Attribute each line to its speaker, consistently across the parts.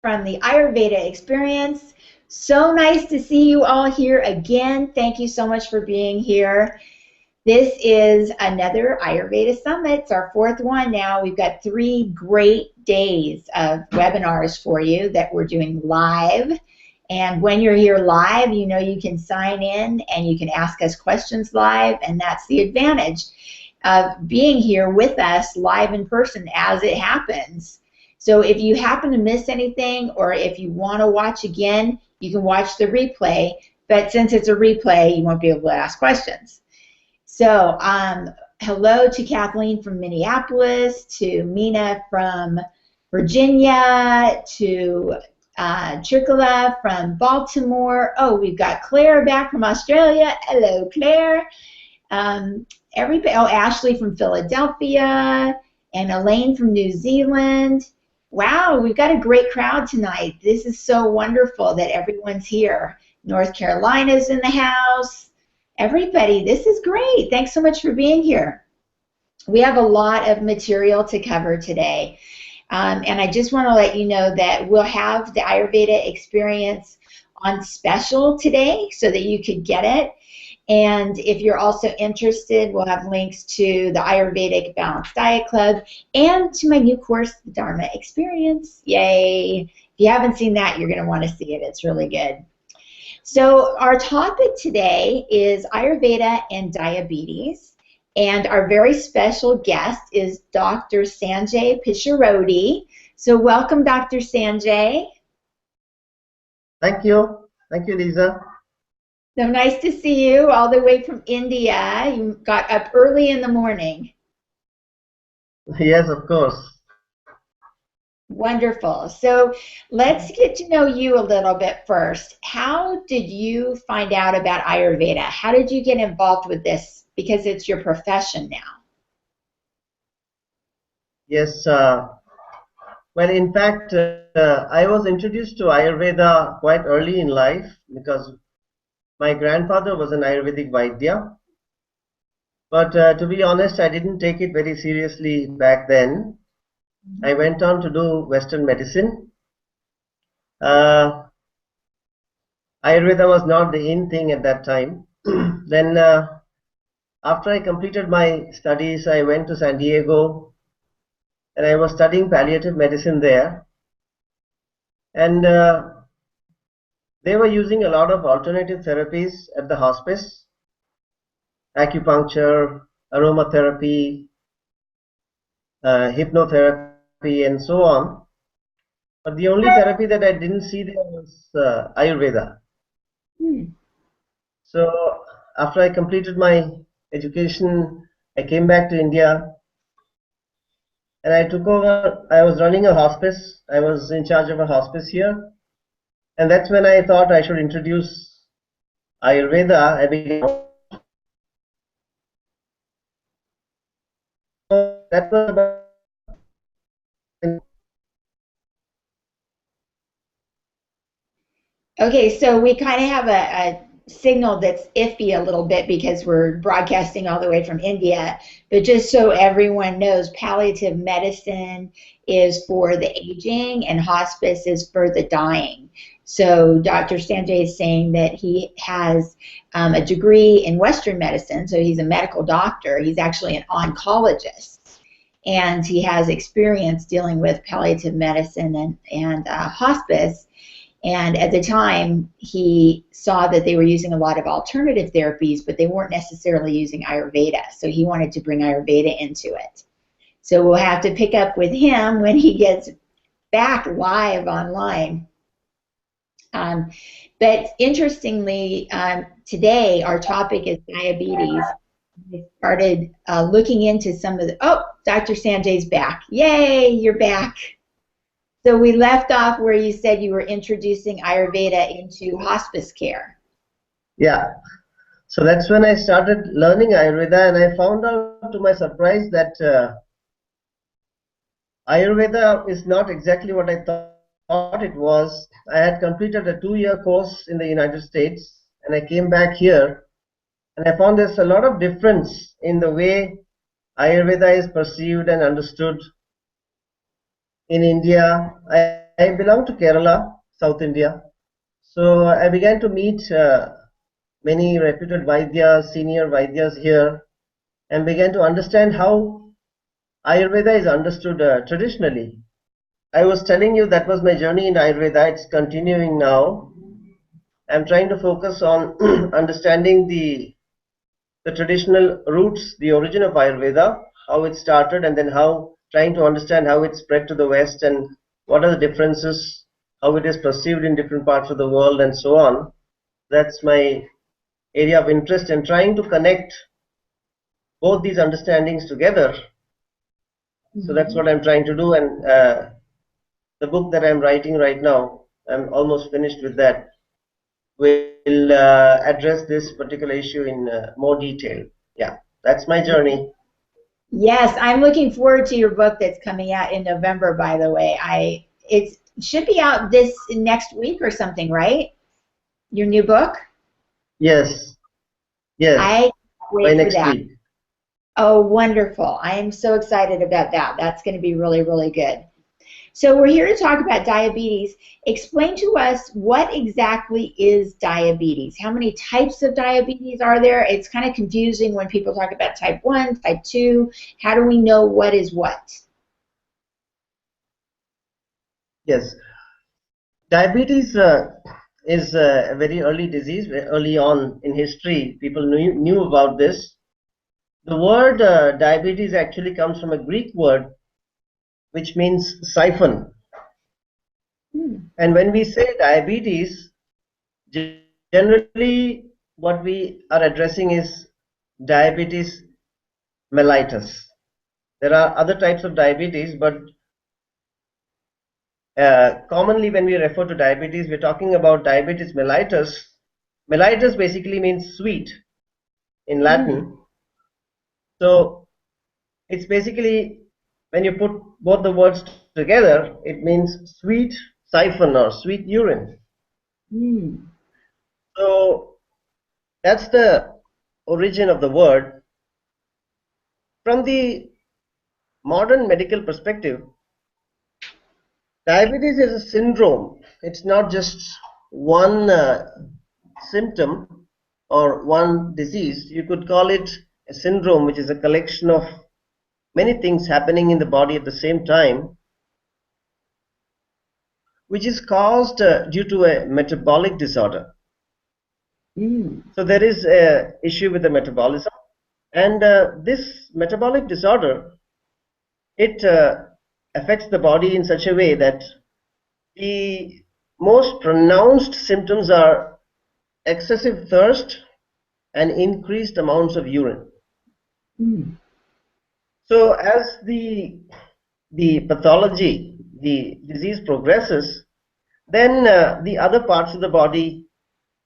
Speaker 1: from the Ayurveda Experience. So nice to see you all here again. Thank you so much for being here. This is another Ayurveda Summit. It's our fourth one now. We've got 3 great days of webinars for you that we're doing live. And when you're here live, you know you can sign in and you can ask us questions live, and that's the advantage of being here with us live in person as it happens. So if you happen to miss anything, or if you want to watch again, you can watch the replay, but since it's a replay, you won't be able to ask questions. So hello to Kathleen from Minneapolis, to Mina from Virginia, to Tricula from Baltimore. Oh, we've got Claire back from Australia. Hello, Claire. Everybody, Ashley from Philadelphia, and Elaine from New Zealand. Wow, we've got a great crowd tonight. This is so wonderful that everyone's here. North Carolina's in the house. Everybody, this is great. Thanks so much for being here. We have a lot of material to cover today. And I just want to let you know that we'll have the Ayurveda Experience on special today so that you could get it. And if you're also interested, we'll have links to the Ayurvedic Balanced Diet Club and to my new course, the Dharma Experience. Yay! If you haven't seen that, you're going to want to see it. It's really good. So our topic today is Ayurveda and diabetes. And our very special guest is Dr. Sanjay Pisharodi. So welcome, Dr. Sanjay.
Speaker 2: Thank you. Thank you, Lisa.
Speaker 1: So nice to see you all the way from India. You got up early in the morning.
Speaker 2: Yes, of course.
Speaker 1: Wonderful. So let's get to know you a little bit first. How did you find out about Ayurveda? How did you get involved with this? Because it's your profession now.
Speaker 2: Yes. Well, in fact, I was introduced to Ayurveda quite early in life because my grandfather was an Ayurvedic Vaidya. But to be honest, I didn't take it very seriously back then. I went on to do Western medicine. Ayurveda was not the in thing at that time. Then after I completed my studies, I went to San Diego and I was studying palliative medicine there. And they were using a lot of alternative therapies at the hospice, acupuncture, aromatherapy, hypnotherapy, and so on. But the only therapy that I didn't see there was Ayurveda. So after I completed my education, I came back to India and I took over. I was running a hospice. I was in charge of a hospice here. And that's when I thought I should introduce Ayurveda. I began. That was about.
Speaker 1: Okay, so we kind of have a signal that's iffy a little bit because we're broadcasting all the way from India. But just so everyone knows, palliative medicine is for the aging and hospice is for the dying. So Dr. Sanjay is saying that he has a degree in Western medicine, so he's a medical doctor. He's actually an oncologist, and he has experience dealing with palliative medicine and hospice. And at the time, he saw that they were using a lot of alternative therapies, but they weren't necessarily using Ayurveda. So he wanted to bring Ayurveda into it. So we'll have to pick up with him when he gets back live online. But interestingly, today our topic is diabetes. We started looking into some of the, Dr. Sanjay's back. Yay, you're back. So we left off where you said you were introducing Ayurveda into hospice care.
Speaker 2: Yeah. So that's when I started learning Ayurveda, and I found out to my surprise that Ayurveda is not exactly what I thought it was. I had completed a 2-year course in the United States, and I came back here, and I found there's a lot of difference in the way Ayurveda is perceived and understood in India. I I belong to Kerala, South India. So I began to meet many reputed Vaidyas, senior Vaidyas here, and began to understand how Ayurveda is understood traditionally. I was telling you that was my journey in Ayurveda. It's continuing now. I'm trying to focus on understanding the traditional roots, the origin of Ayurveda, how it started, and then how trying to understand how it spread to the West and what are the differences, how it is perceived in different parts of the world, and so on. That's my area of interest, and trying to connect both these understandings together. So that's
Speaker 1: Mhm.
Speaker 2: what I'm trying to do. And the book that I'm writing right now, I'm almost finished with that, will address this particular issue in more detail. Yeah, that's my journey.
Speaker 1: Yes, I'm looking forward to your book that's coming out in November, by the way. It should be out this next week or something, right? Your new book?
Speaker 2: Yes, yes,
Speaker 1: I can't
Speaker 2: by
Speaker 1: wait for
Speaker 2: next
Speaker 1: that.
Speaker 2: week.
Speaker 1: Oh, wonderful. I am so excited about that. That's going to be really, really good. So we're here to talk about diabetes. Explain to us what exactly is diabetes. How many types of diabetes are there? It's kind of confusing when people talk about type 1, type 2. How do we know what is what?
Speaker 2: Yes, diabetes is a very early disease. Early on in history, people knew about this. The word diabetes actually comes from a Greek word which means siphon.
Speaker 1: Hmm.
Speaker 2: And when we say diabetes, generally what we are addressing is diabetes mellitus. There are other types of diabetes, but commonly when we refer to diabetes, we're talking about diabetes mellitus. Mellitus basically means sweet in
Speaker 1: Hmm.
Speaker 2: Latin. So it's basically when you put both the words together, it means sweet siphon or sweet urine.
Speaker 1: Hmm.
Speaker 2: So that's the origin of the word. From the modern medical perspective, diabetes is a syndrome. It's not just one symptom or one disease. You could call it a syndrome, which is a collection of many things happening in the body at the same time, which is caused due to a metabolic disorder.
Speaker 1: Hmm.
Speaker 2: So there is a issue with the metabolism, and this metabolic disorder, it affects the body in such a way that the most pronounced symptoms are excessive thirst and increased amounts of urine.
Speaker 1: Hmm.
Speaker 2: So as the pathology, the disease progresses, then the other parts of the body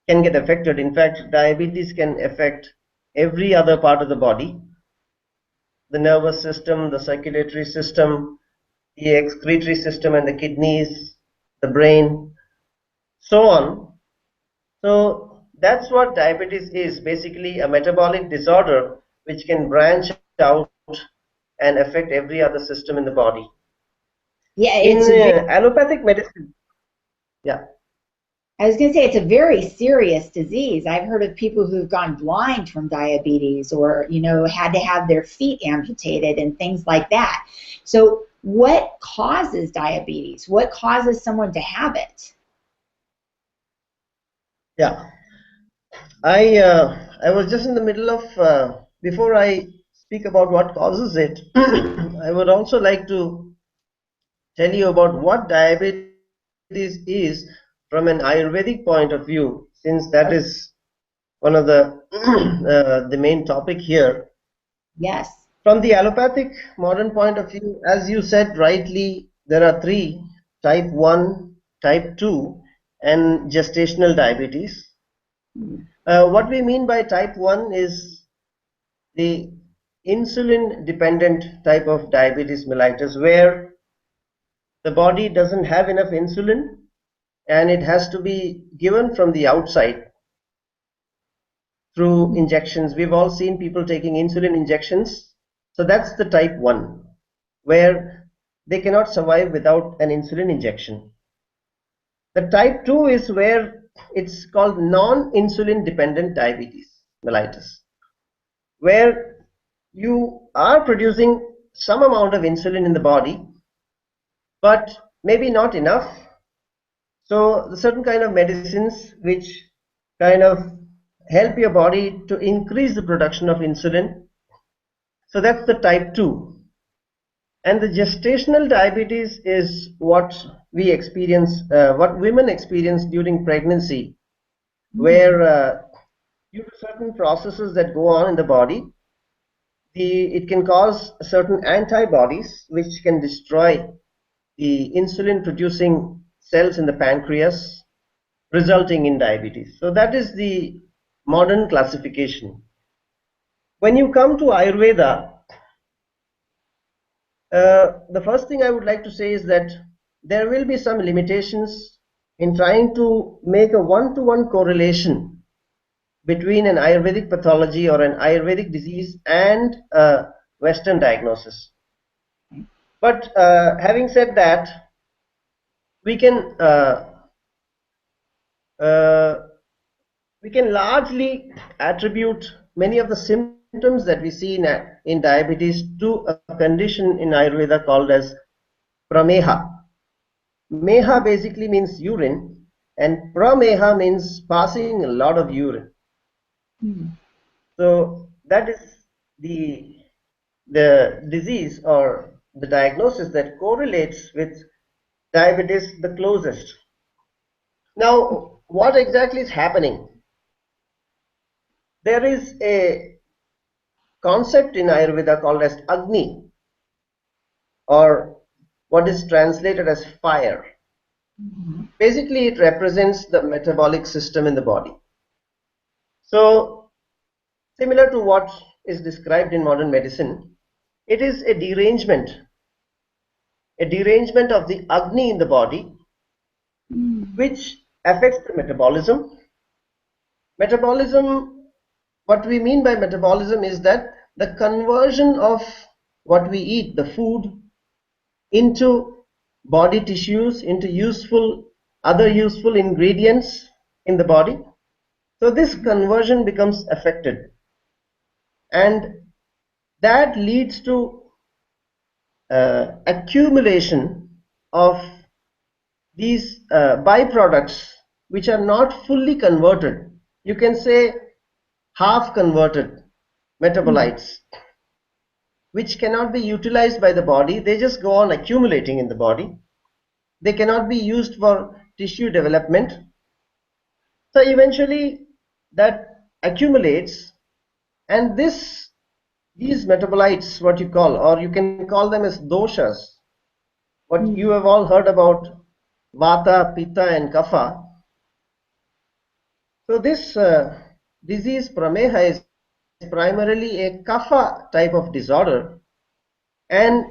Speaker 2: can get affected. In fact, diabetes can affect every other part of the body: the nervous system, the circulatory system, the excretory system, and the kidneys, the brain, so on. So that's what diabetes is, basically a metabolic disorder which can branch out and affect every other system in the body.
Speaker 1: Yeah,
Speaker 2: In
Speaker 1: it's a very,
Speaker 2: allopathic medicine, yeah,
Speaker 1: I was going to say it's a very serious disease. I've heard of people who've gone blind from diabetes or, had to have their feet amputated and things like that. So, what causes diabetes? What causes someone to have it?
Speaker 2: yeah. I was just in the middle of before I speak about what causes it. I would also like to tell you about what diabetes is from an Ayurvedic point of view, since that is one of the the main topic here.
Speaker 1: Yes.
Speaker 2: From the allopathic modern point of view, as you said rightly, there are three: type 1, type 2, and gestational diabetes. What we mean by type 1 is the insulin dependent type of diabetes mellitus, where the body doesn't have enough insulin and it has to be given from the outside through injections. We've all seen people taking insulin injections. So that's the type 1, where they cannot survive without an insulin injection. The type 2 is where it's called non-insulin dependent diabetes mellitus, where you are producing some amount of insulin in the body, but maybe not enough. So the certain kind of medicines which kind of help your body to increase the production of insulin. So that's the type 2. And the gestational diabetes is what we experience, what women experience during pregnancy, where due to certain processes that go on in the body, it can cause certain antibodies which can destroy the insulin producing cells in the pancreas, resulting in diabetes. So that is the modern classification. When you come to Ayurveda, the first thing I would like to say is that there will be some limitations in trying to make a one-to-one correlation between an Ayurvedic pathology or an Ayurvedic disease and a Western diagnosis. But having said that, we can largely attribute many of the symptoms that we see in diabetes to a condition in Ayurveda called as prameha. Meha basically means urine, and prameha means passing a lot of urine. So that is the disease or the diagnosis that correlates with diabetes the closest. Now, what exactly is happening? There is a concept in Ayurveda called as Agni, or what is translated as fire. Basically, it represents the metabolic system in the body. So, similar to what is described in modern medicine, it is a derangement of the Agni in the body, which affects the metabolism. Metabolism, what we mean by metabolism is that the conversion of what we eat, the food, into body tissues, into other useful ingredients in the body. So this conversion becomes affected, and that leads to accumulation of these byproducts which are not fully converted. You can say half converted metabolites, which cannot be utilized by the body. They just go on accumulating in the body. They cannot be used for tissue development. So eventually that accumulates, and these metabolites, what you call, or you can call them as doshas, what you have all heard about, vata, pitta and kapha. So this disease prameha is primarily a kapha type of disorder, and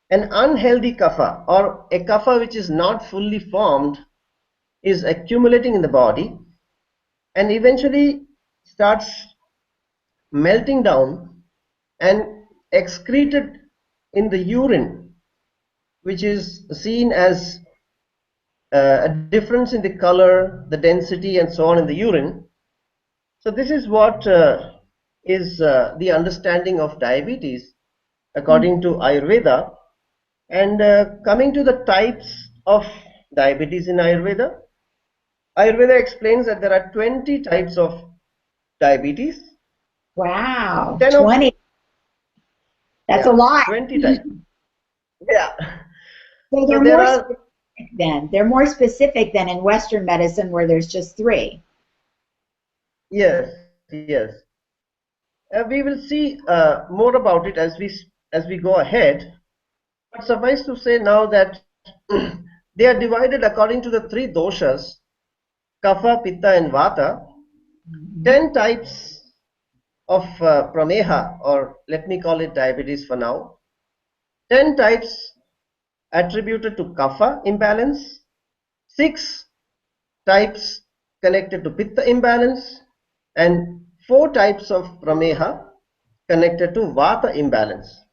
Speaker 2: an unhealthy kapha, or a kapha which is not fully formed, is accumulating in the body and eventually starts melting down and excreted in the urine, which is seen as a difference in the color, the density and so on in the urine. So this is what is the understanding of diabetes according to Ayurveda. And coming to the types of diabetes in Ayurveda, Ayurveda explains that there are 20 types of diabetes.
Speaker 1: Wow,
Speaker 2: 10 of
Speaker 1: 20. That's a
Speaker 2: yeah,
Speaker 1: lot.
Speaker 2: 20 types. Yeah.
Speaker 1: So
Speaker 2: So
Speaker 1: they're
Speaker 2: there
Speaker 1: more
Speaker 2: are,
Speaker 1: specific then. They're more specific than in Western medicine where there's just 3.
Speaker 2: yes, yes. We will see more about it as we go ahead. But suffice to say now that they are divided according to the 3 doshas, kapha, pitta and vata. 10 types of prameha, or let me call it diabetes for now. 10 types attributed to kapha imbalance, 6 types connected to pitta imbalance, and 4 types of prameha connected to vata imbalance.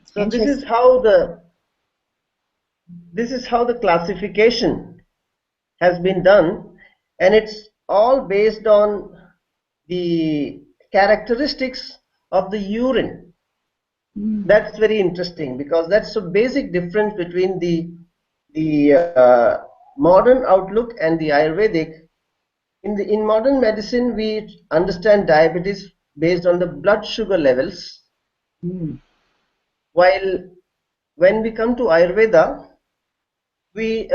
Speaker 2: So this is
Speaker 1: Interesting.
Speaker 2: how the classification has been done, and it's all based on the characteristics of the urine. That's very interesting because that's a basic difference between the modern outlook and the Ayurvedic. In modern medicine, we understand diabetes based on the blood sugar levels,
Speaker 1: Mm.
Speaker 2: while when we come to Ayurveda, we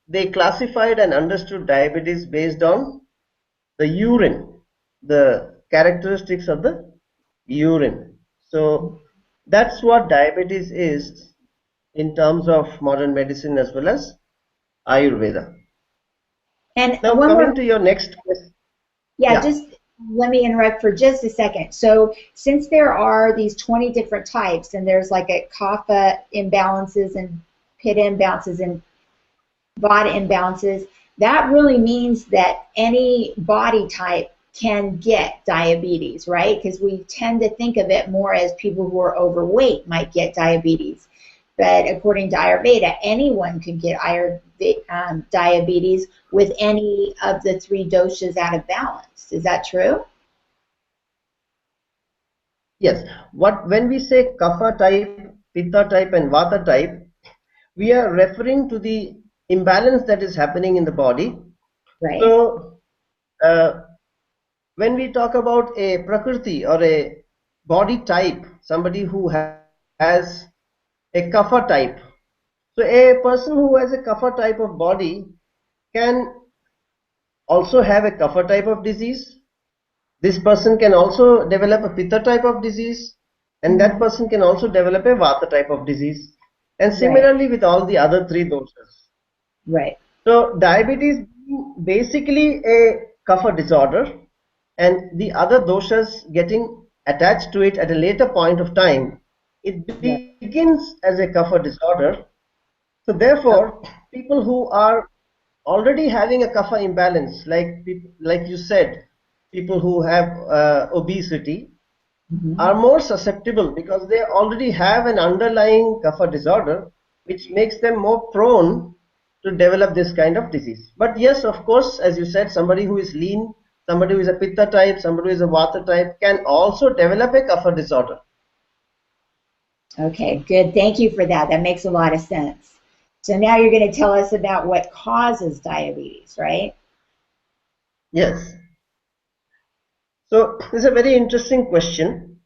Speaker 2: they classified and understood diabetes based on the urine, the characteristics of the urine. So that's what diabetes is in terms of modern medicine as well as Ayurveda.
Speaker 1: And
Speaker 2: Now
Speaker 1: one more,
Speaker 2: coming to your next question.
Speaker 1: yeah,
Speaker 2: Yeah.
Speaker 1: just let me interrupt for just a second. So, since there are these 20 different types, and there's like a kapha imbalances and pitta imbalances and vata imbalances, that really means that any body type can get diabetes, right? Because we tend to think of it more as people who are overweight might get diabetes. But according to Ayurveda, anyone could get diabetes with any of the three doshas out of balance. Is that true?
Speaker 2: Yes. What when we say kapha type, pitta type, and vata type, we are referring to the imbalance that is happening in the body.
Speaker 1: Right.
Speaker 2: So uh, when we talk about a prakriti or a body type, somebody who has a kapha type, so a person who has a kapha type of body can also have a kapha type of disease. This person can also develop a pitta type of disease, and that
Speaker 1: Hmm.
Speaker 2: person can also develop a vata type of disease. And
Speaker 1: Right.
Speaker 2: similarly with all the other three doshas.
Speaker 1: Right.
Speaker 2: So diabetes being basically a kapha disorder, and the other doshas getting attached to it at a later point of time, it
Speaker 1: Right.
Speaker 2: begins as a kapha disorder. So
Speaker 1: Oh,
Speaker 2: therefore, people who are already having a kapha imbalance, like you said, people who have obesity
Speaker 1: mhm.
Speaker 2: are more susceptible because they already have an underlying kapha disorder, which makes them more prone to develop this kind of disease. But yes, of course, as you said, somebody who is lean, somebody who is a pitta type, somebody who is a vata type can also develop a kapha disorder.
Speaker 1: Okay, good. Thank you for that. That makes a lot of sense. So now you're going to tell us about what causes diabetes, right?
Speaker 2: Yes. So it's a very interesting question.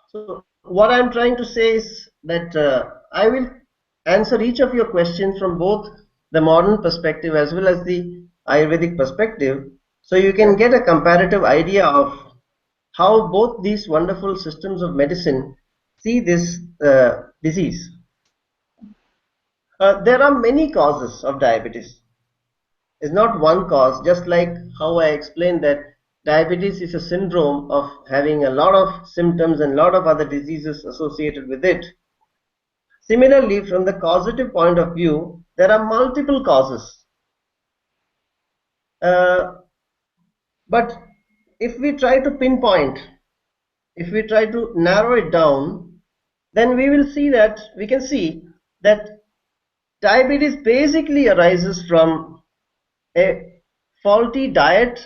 Speaker 2: So what I'm trying to say is that I will answer each of your questions from both the modern perspective as well as the Ayurvedic perspective, so you can get a comparative idea of how both these wonderful systems of medicine see this disease. There are many causes of diabetes. It's not one cause, just like how I explained that diabetes is a syndrome of having a lot of symptoms and a lot of other diseases associated with it. Similarly, from the causative point of view, there are multiple causes. Uh, but if we try to pinpoint, if we try to narrow it down, then we can see that diabetes basically arises from a faulty diet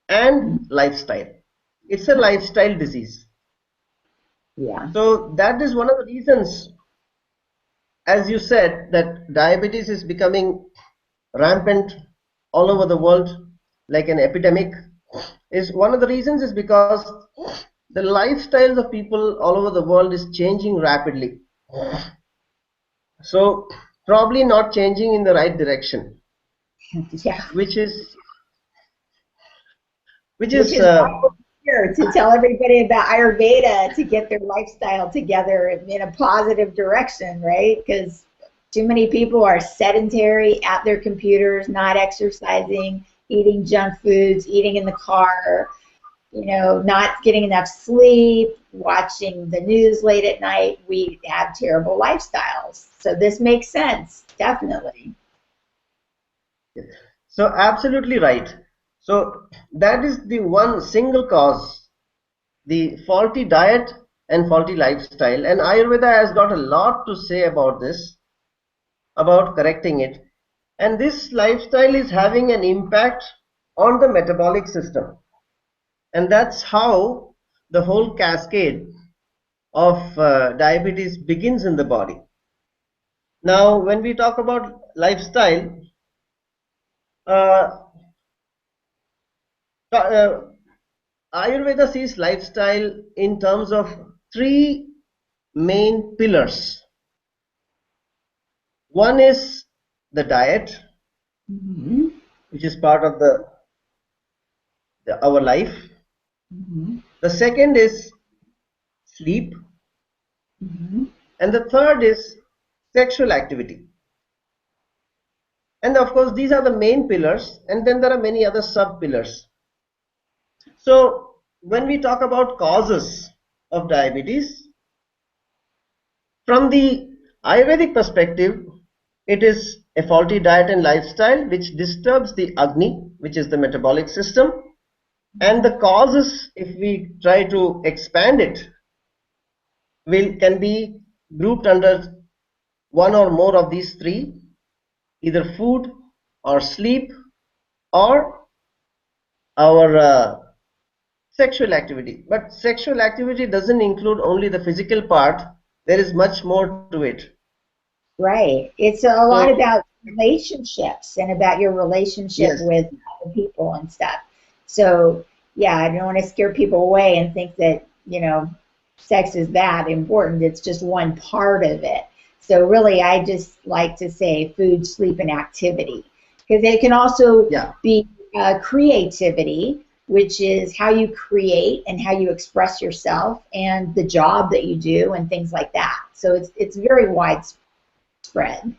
Speaker 2: and lifestyle. It's a lifestyle disease.
Speaker 1: Yeah.
Speaker 2: So that is one of the reasons, as you said, that diabetes is becoming rampant all over the world like an epidemic. Is one of the reasons is because the lifestyles of people all over the world is changing rapidly. So probably not changing in the right direction,
Speaker 1: Yeah.
Speaker 2: which is which
Speaker 1: Which
Speaker 2: is
Speaker 1: is why we're here to tell everybody about Ayurveda to get their lifestyle together in a positive direction, right? Because too many people are sedentary at their computers, not exercising, eating junk foods, eating in the car, not getting enough sleep, watching the news late at night. We have terrible lifestyles. So this makes sense, definitely.
Speaker 2: so absolutely right. So that is the one single cause, the faulty diet and faulty lifestyle. And Ayurveda has got a lot to say about this, about correcting it. And this lifestyle is having an impact on the metabolic system. And that's how the whole cascade of diabetes begins in the body. Now, when we talk about lifestyle, uh, uh, Ayurveda sees lifestyle in terms of three main pillars. One is the diet,
Speaker 1: Mm-hmm.
Speaker 2: which is part of our life.
Speaker 1: Mm-hmm.
Speaker 2: The second is sleep,
Speaker 1: Mm-hmm.
Speaker 2: and the third is sexual activity. And of course, these are the main pillars, and then there are many other sub pillars. So, when we talk about causes of diabetes, from the Ayurvedic perspective, it is a faulty diet and lifestyle which disturbs the Agni, which is the metabolic system. And the causes, if we try to expand it, can be grouped under one or more of these three, either food or sleep or our sexual activity. But sexual activity doesn't include only the physical part, there is much more to it.
Speaker 1: Right. It's a lot
Speaker 2: So,
Speaker 1: about relationships and about your relationship
Speaker 2: yes,
Speaker 1: with other people and stuff. So, yeah, I don't want to scare people away and think that, sex is that important. It's just one part of it. So, really, I just like to say food, sleep, and activity because it can also
Speaker 2: yeah,
Speaker 1: be creativity, which is how you create and how you express yourself and the job that you do and things like that. So, it's very widespread spread.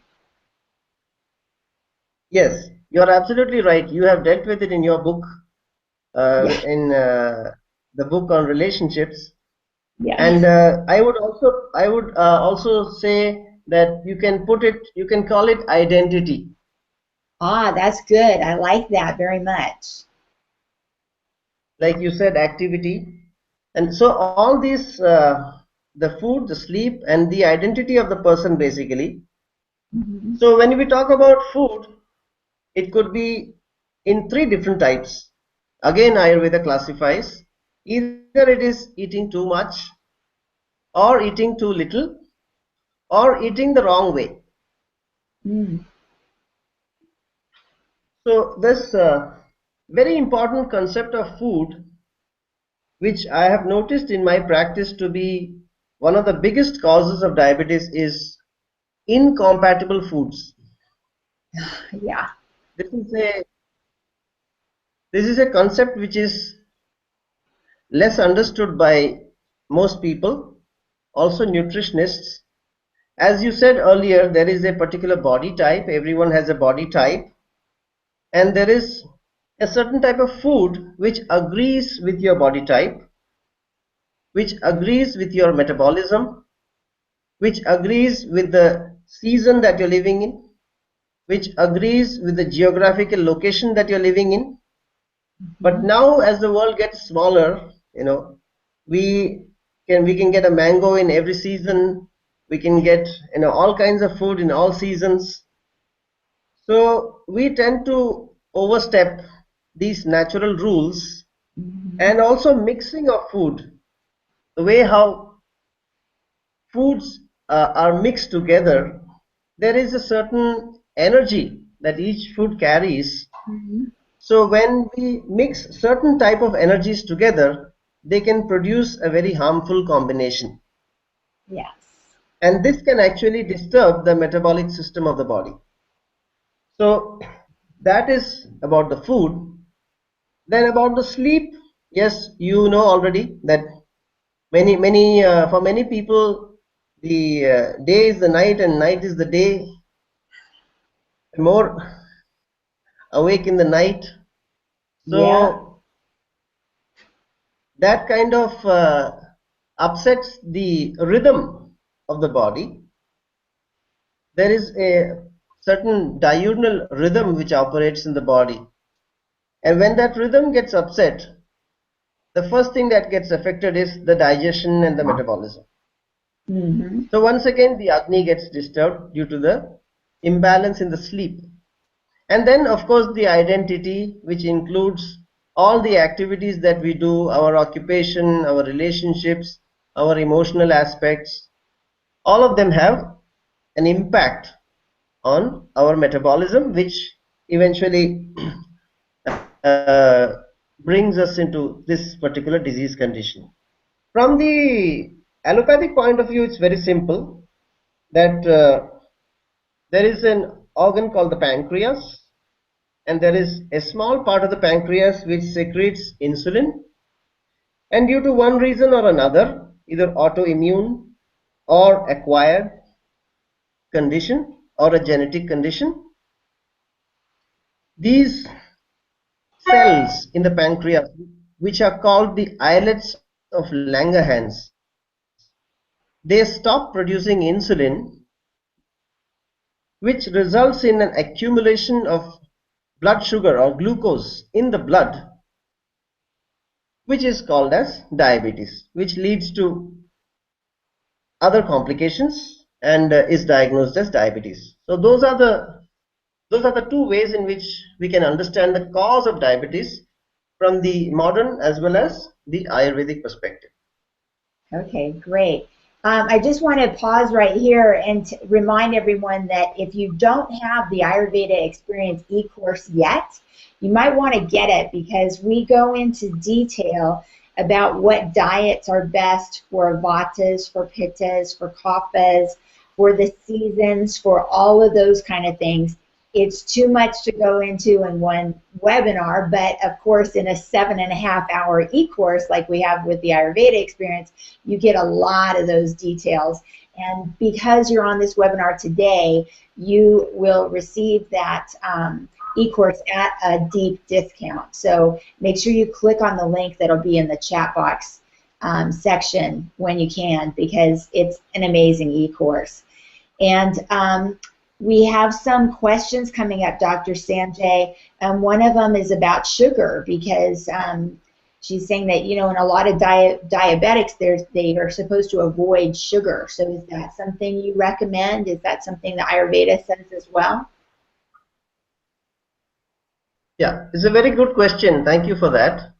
Speaker 2: yes, you're absolutely right. You have dealt with it in your book,
Speaker 1: Yeah,
Speaker 2: in the book on relationships.
Speaker 1: yeah.
Speaker 2: And I would also say that you can call it identity.
Speaker 1: Ah, that's good. I like that very much.
Speaker 2: Like you said, activity. And so all these, the food, the sleep, and the identity of the person basically.
Speaker 1: Hmm.
Speaker 2: So when we talk about food, it could be in three different types. Again, Ayurveda classifies either it is eating too much, or eating too little, or eating the wrong way.
Speaker 1: Mm.
Speaker 2: So this very important concept of food, which I have noticed in my practice to be one of the biggest causes of diabetes, is incompatible foods.
Speaker 1: Yeah.
Speaker 2: This is a this is a concept which is less understood by most people, also nutritionists. As you said earlier, there is a particular body type. Everyone has a body type, and there is a certain type of food which agrees with your body type, which agrees with your metabolism, which agrees with the season that you're living in, which agrees with the geographical location that you're living in. But
Speaker 1: Mhm.
Speaker 2: now, as the world gets smaller, we we can get a mango in every season. We can get all kinds of food in all seasons. So we tend to overstep these natural rules,
Speaker 1: Mhm.
Speaker 2: and also mixing of food, the way how foods are mixed together, there is a certain energy that each food carries.
Speaker 1: Mhm.
Speaker 2: So when we mix certain type of energies together, they can produce a very harmful combination.
Speaker 1: Yes.
Speaker 2: And this can actually disturb the metabolic system of the body. So that is about the food. Then about the sleep, yes, you know already that for many people, the day is the night and night is the day. More awake in the night.
Speaker 1: Yeah.
Speaker 2: So that kind of upsets the rhythm of the body. There is a certain diurnal rhythm which operates in the body. And when that rhythm gets upset, the first thing that gets affected is the digestion and the metabolism.
Speaker 1: Mhm.
Speaker 2: So once again, the Agni gets disturbed due to the imbalance in the sleep. And then, of course, the identity, which includes all the activities that we do, our occupation, our relationships, our emotional aspects, all of them have an impact on our metabolism, which eventually uh, brings us into this particular disease condition. From the allopathic point of view, it's very simple that there is an organ called the pancreas, and there is a small part of the pancreas which secretes insulin, and due to one reason or another, either autoimmune or acquired condition or a genetic condition, these cells in the pancreas, which are called the islets of Langerhans, they stop producing insulin, which results in an accumulation of blood sugar or glucose in the blood, which is called as diabetes, which leads to other complications and is diagnosed as diabetes. So those are the two ways in which we can understand the cause of diabetes from the modern as well as the Ayurvedic perspective.
Speaker 1: Okay, great. I just want to pause right here and remind everyone that if you don't have the Ayurveda Experience e-course yet, you might want to get it because we go into detail about what diets are best for vatas, for pittas, for kaphas, for the seasons, for all of those kind of things. It's too much to go into in one webinar, but of course, in a 7.5 hour e-course like we have with the Ayurveda Experience, you get a lot of those details. And because you're on this webinar today, you will receive that e-course at a deep discount. So make sure you click on the link that'll be in the chat box section when you can, because it's an amazing e-course. And we have some questions coming up, Dr. Sanjay. One of them is about sugar because she's saying that, in a lot of diabetics, they are supposed to avoid sugar. So is that something you recommend? Is that something that Ayurveda says as well?
Speaker 2: Yeah, it's a very good question. Thank you for that.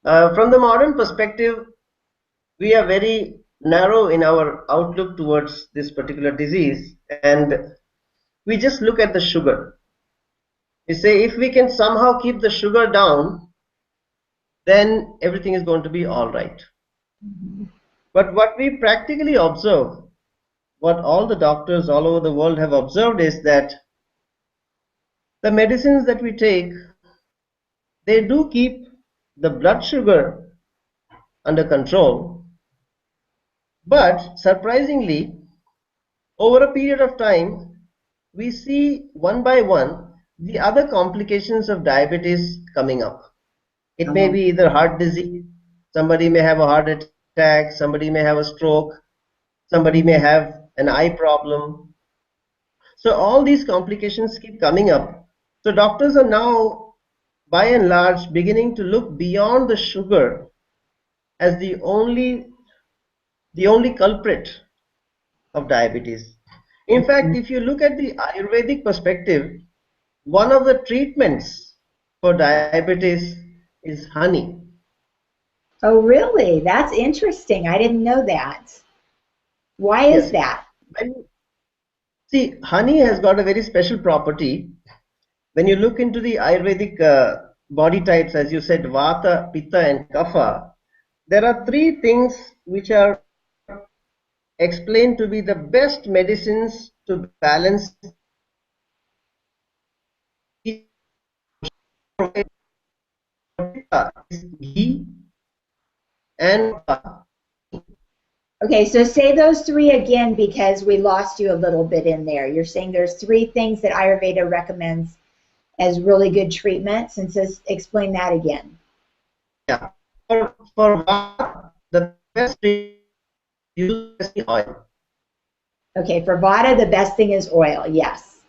Speaker 2: From the modern perspective, we are very narrow in our outlook towards this particular disease, and we just look at the sugar. We say if we can somehow keep the sugar down, then everything is going to be all right. But what we practically observe, what all the doctors all over the world have observed, is that the medicines that we take, they do keep the blood sugar under control, but surprisingly, over a period of time, we see one by one the other complications of diabetes coming up. It may be either heart disease, somebody may have a heart attack, somebody may have a stroke, somebody may have an eye problem. So all these complications keep coming up. So doctors are now, by and large, beginning to look beyond the sugar as the only culprit of diabetes. In fact, if you look at the Ayurvedic perspective, one of the treatments for diabetes is honey.
Speaker 1: Oh, really? That's interesting. I didn't know that. Why is
Speaker 2: Yes.
Speaker 1: that?
Speaker 2: When, see, honey has got a very special property. When you look into the Ayurvedic body types, as you said, Vata, Pitta, and Kapha, there are three things which are explained to be the best medicines to balance ghee and
Speaker 1: Okay, so say those three again because we lost you a little bit in there. You're saying there's three things that Ayurveda recommends as really good treatments, and says explain that again.
Speaker 2: yeah. For Vata, the best use oil.
Speaker 1: Okay, for Vata, the best thing is oil. Yes.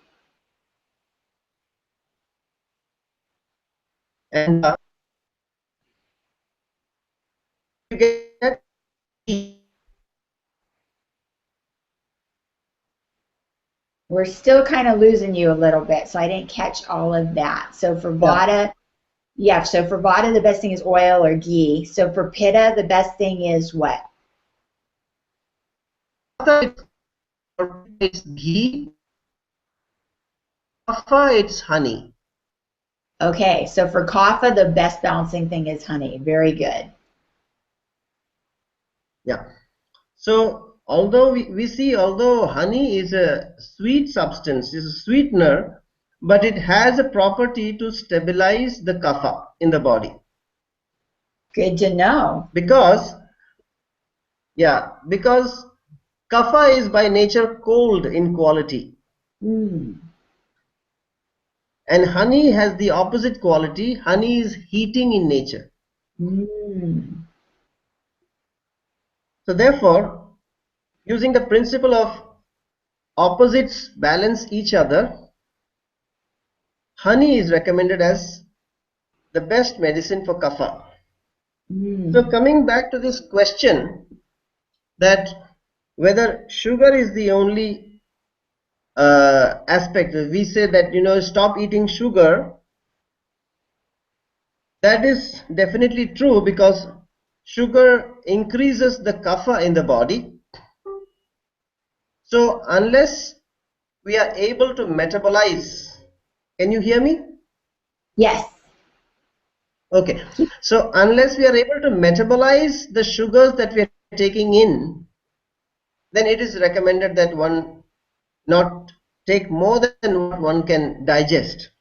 Speaker 2: And you get ghee.
Speaker 1: We're still kind of losing you a little bit, so I didn't catch all of that. So for
Speaker 2: Yeah.
Speaker 1: Vata, yeah, so for Vata, the best thing is oil or ghee. So for Pitta, the best thing is what?
Speaker 2: It's ghee. Kapha, it's honey.
Speaker 1: Okay, so for Kapha, the best balancing thing is honey. Very good.
Speaker 2: Yeah. So although we see, although honey is a sweet substance, is a sweetener, but it has a property to stabilize the kapha in the body.
Speaker 1: Good to know.
Speaker 2: Because, yeah, because kapha is by nature cold in quality.
Speaker 1: Mm.
Speaker 2: And honey has the opposite quality. Honey is heating in nature.
Speaker 1: Mm.
Speaker 2: So therefore, using the principle of opposites balance each other, honey is recommended as the best medicine for kapha. So
Speaker 1: Mm.
Speaker 2: coming back to this question that whether sugar is the only aspect, we say that stop eating sugar. That is definitely true because sugar increases the kapha in the body. So unless we are able to metabolize, can you hear me?
Speaker 1: Yes.
Speaker 2: Okay. So unless we are able to metabolize the sugars that we are taking in, then it is recommended that one not take more than what one can digest.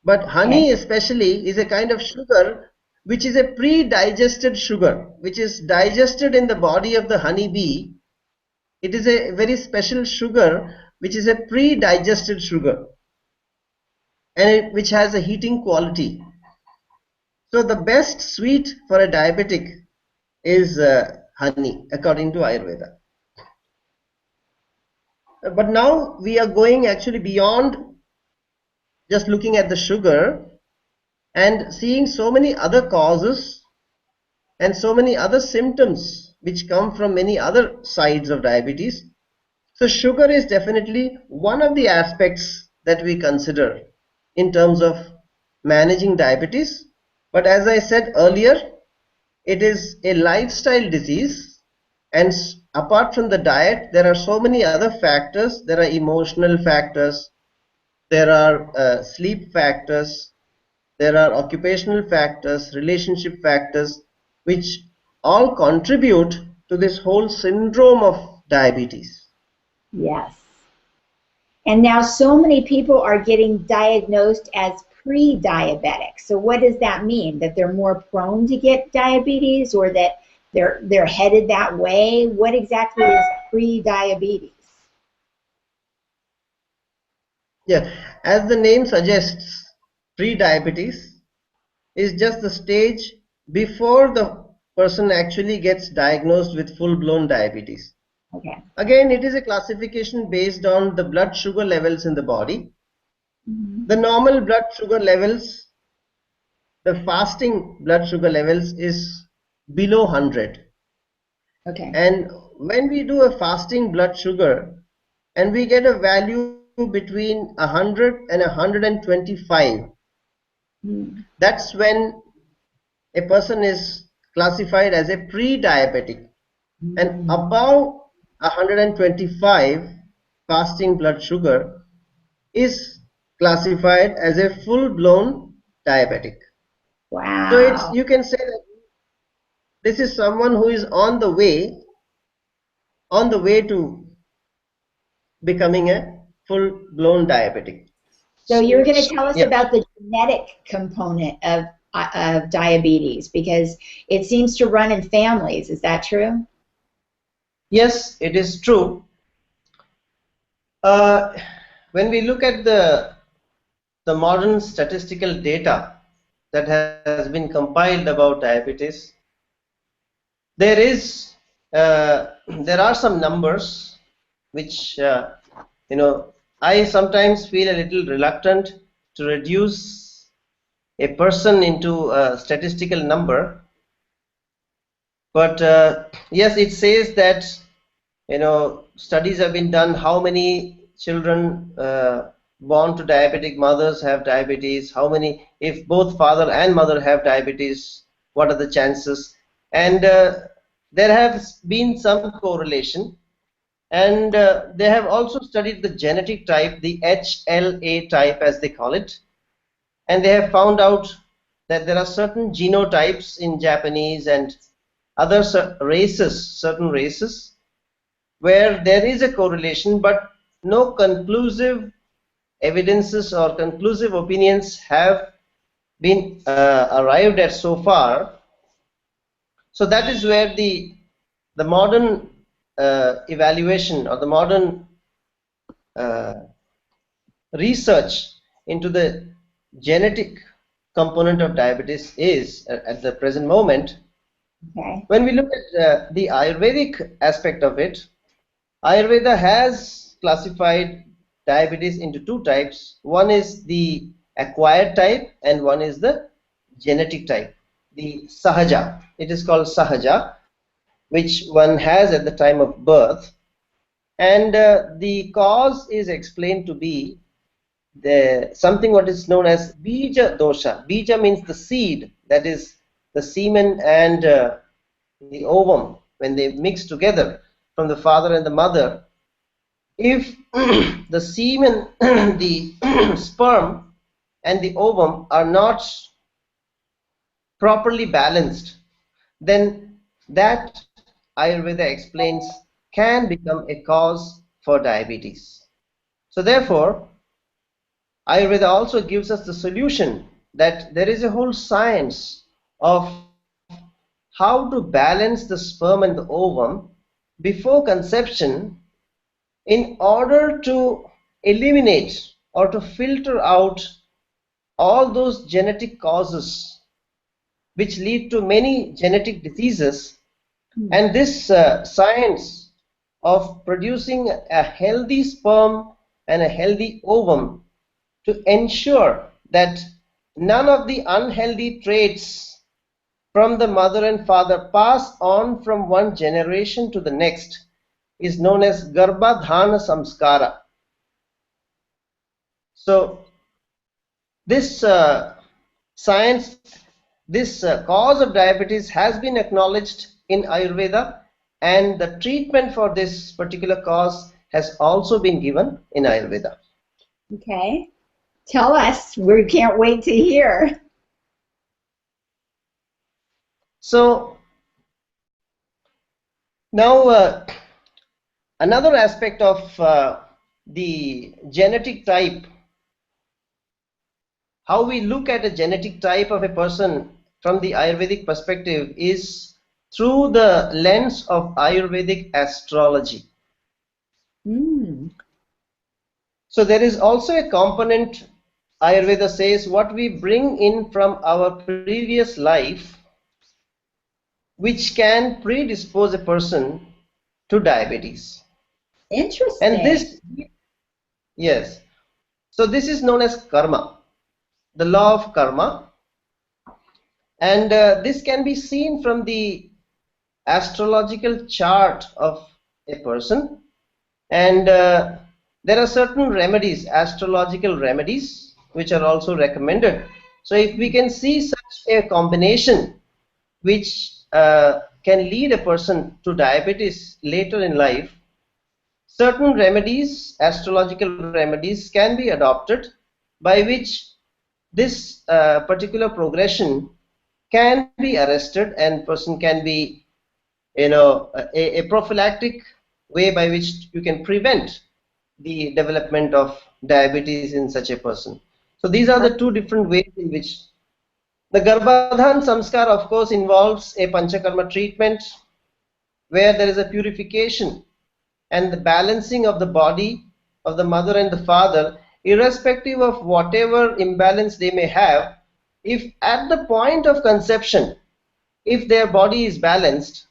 Speaker 2: But
Speaker 1: Okay.
Speaker 2: honey especially is a kind of sugar which is a pre-digested sugar, which is digested in the body of the honey bee. It is a very special sugar which is a pre-digested sugar and which has a heating quality. So the best sweet for a diabetic is honey, according to Ayurveda. But now we are going actually beyond just looking at the sugar and seeing so many other causes and so many other symptoms which come from many other sides of diabetes. So sugar is definitely one of the aspects that we consider in terms of managing diabetes. But as I said earlier, it is a lifestyle disease, and apart from the diet, there are so many other factors. There are emotional factors, there are sleep factors, there are occupational factors, relationship factors, which all contribute to this whole syndrome of diabetes.
Speaker 1: Yes. And now so many people are getting diagnosed as pre-diabetic. So what does that mean? That they're more prone to get diabetes or that they're headed that way? What exactly is pre-diabetes?
Speaker 2: Yeah, as the name suggests, pre-diabetes is just the stage before the person actually gets diagnosed with full-blown diabetes.
Speaker 1: Okay.
Speaker 2: Again, it is a classification based on the blood sugar levels in the body.
Speaker 1: Mm-hmm.
Speaker 2: The normal blood sugar levels, the fasting blood sugar levels is below 100.
Speaker 1: Okay.
Speaker 2: And when we do a fasting blood sugar and we get a value between 100 and 125,
Speaker 1: Mm.
Speaker 2: that's when a person is classified as a pre-diabetic. And
Speaker 1: Mm.
Speaker 2: above 125 fasting blood sugar is classified as a full-blown diabetic. So it's,
Speaker 1: Wow.
Speaker 2: you can say that this is someone who is on the way to becoming a full-blown diabetic.
Speaker 1: So you're going to tell us
Speaker 2: Yeah.
Speaker 1: about the genetic component of diabetes because it seems to run in families. Is that true?
Speaker 2: Yes, it is true. Uh, when we look at the modern statistical data that has been compiled about diabetes, there is there are some numbers which you know I sometimes feel a little reluctant to reduce a person into a statistical number, but yes, it says that Studies have been done. How many children born to diabetic mothers have diabetes? How many, if both father and mother have diabetes, what are the chances? And there has been some correlation. And they have also studied the genetic type, the HLA type as they call it. And they have found out that there are certain genotypes in Japanese and other certain races, where there is a correlation, but no conclusive evidences or conclusive opinions have been arrived at so far. So that is where the modern evaluation or the modern uh, research into the genetic component of diabetes is at the present moment.
Speaker 1: Okay.
Speaker 2: When we look at the Ayurvedic aspect of it, Ayurveda has classified diabetes into two types. One is the acquired type and one is the genetic type, the Sahaja. It is called Sahaja, which one has at the time of birth. And the cause is explained to be something what is known as Bija dosha. Bija means the seed, that is the semen and the ovum, when they mix together from the father and the mother. If the semen, the sperm and the ovum are not properly balanced, then that, Ayurveda explains, can become a cause for diabetes. So therefore, Ayurveda also gives us the solution that there is a whole science of how to balance the sperm and the ovum before conception, in order to eliminate or to filter out all those genetic causes which lead to many genetic diseases. And this science of producing a healthy sperm and a healthy ovum to ensure that none of the unhealthy traits from the mother and father pass on from one generation to the next is known as Garbhadhana Samskara. So this science, this cause of diabetes has been acknowledged in Ayurveda, and the treatment for this particular cause has also been given in Ayurveda.
Speaker 1: Okay. Tell us. We can't wait to hear.
Speaker 2: So now another aspect of the genetic type, how we look at a genetic type of a person from the Ayurvedic perspective, is through the lens of Ayurvedic astrology.
Speaker 1: Mm.
Speaker 2: So there is also a component, Ayurveda says, what we bring in from our previous life, which can predispose a person to diabetes.
Speaker 1: Interesting.
Speaker 2: And this, yes, so this is known as karma, the law of karma. And this can be seen from the astrological chart of a person. And there are certain remedies, astrological remedies, which are also recommended. So if we can see such a combination which can lead a person to diabetes later in life, certain remedies, astrological remedies, can be adopted, by which this particular progression can be arrested and person can be, a prophylactic way by which you can prevent the development of diabetes in such a person. So these are the two different ways in which the Garbhadhan Samskar, of course, involves a Panchakarma treatment where there is a purification and the balancing of the body of the mother and the father, irrespective of whatever imbalance they may have. If at the point of conception, if their body is balanced,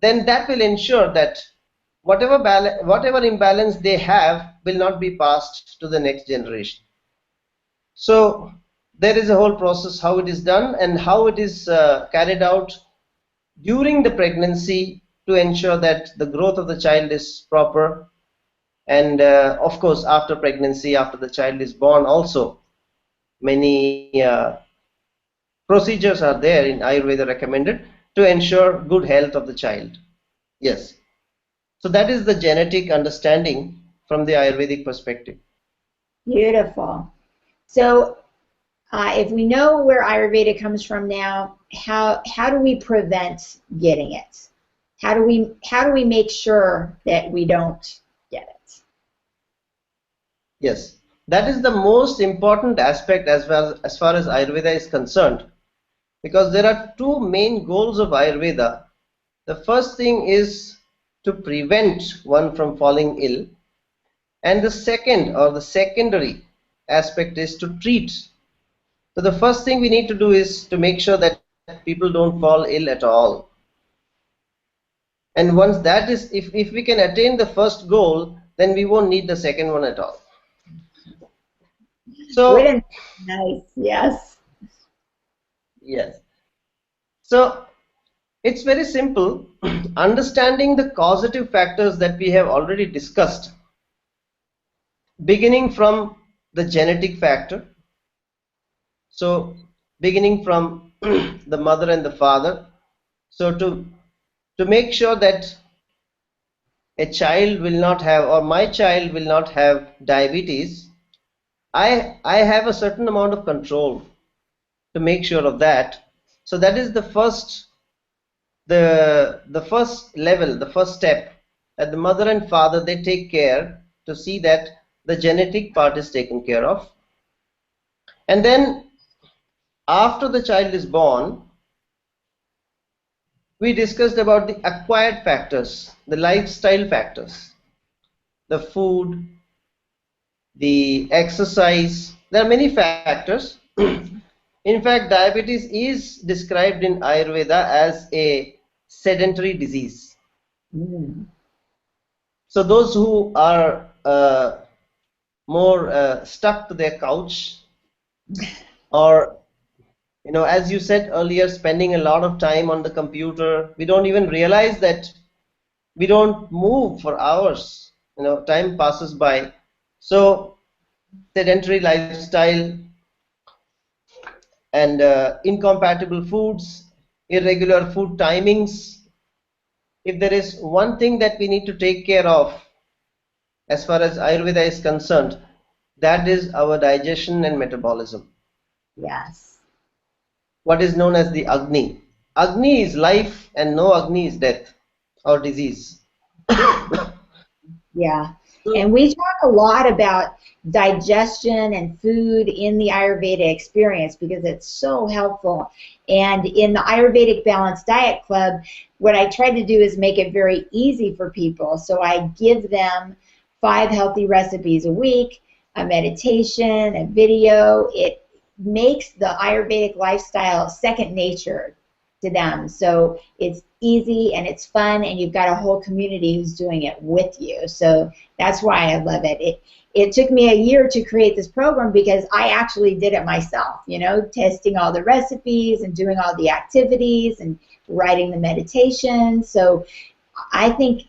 Speaker 2: then that will ensure that whatever imbalance they have will not be passed to the next generation. So there is a whole process how it is done and how it is carried out during the pregnancy to ensure that the growth of the child is proper. And of course, after pregnancy, after the child is born, also many procedures are there in Ayurveda recommended to ensure good health of the child. Yes. So that is the genetic understanding from the Ayurvedic perspective.
Speaker 1: Beautiful. So, if we know where Ayurveda comes from now, how do we prevent getting it? How do we make sure that we don't get it?
Speaker 2: Yes. That is the most important aspect as far as Ayurveda is concerned, because there are two main goals of Ayurveda. The first thing is to prevent one from falling ill, and the second or the secondary aspect is to treat. So the first thing we need to do is to make sure that people don't fall ill at all. And once that is, if we can attain the first goal, then we won't need the second one at all. So,
Speaker 1: Wouldn't nice? Yes.
Speaker 2: yes. So it's very simple. Understanding the causative factors that we have already discussed, beginning from the genetic factor. So beginning from the mother and the father. So to make sure that a child will not have, or my child will not have diabetes, I have a certain amount of control to make sure of that. So that is the first level, the first step, that the mother and father, they take care to see that the genetic part is taken care of. And then after the child is born, we discussed about the acquired factors, the lifestyle factors, the food, the exercise. There are many factors. In fact, diabetes is described in Ayurveda as a sedentary disease.
Speaker 1: Mm.
Speaker 2: So those who are more stuck to their couch, or as you said earlier, spending a lot of time on the computer, we don't even realize that we don't move for hours. Time passes by. So sedentary lifestyle and incompatible foods, irregular food timings. If there is one thing that we need to take care of as far as Ayurveda is concerned, that is our digestion and metabolism.
Speaker 1: Yes.
Speaker 2: What is known as the Agni. Agni is life and no Agni is death or disease.
Speaker 1: Yeah. And we talk a lot about digestion and food in the Ayurveda experience because it's so helpful. And in the Ayurvedic Balanced Diet Club, what I try to do is make it very easy for people. So I give them 5 healthy recipes a week, a meditation, a video. It makes the Ayurvedic lifestyle second nature to them. So it's easy and it's fun, and you've got a whole community who's doing it with you. So that's why I love it. It took me a year to create this program because I actually did it myself, testing all the recipes and doing all the activities and writing the meditation. So I think,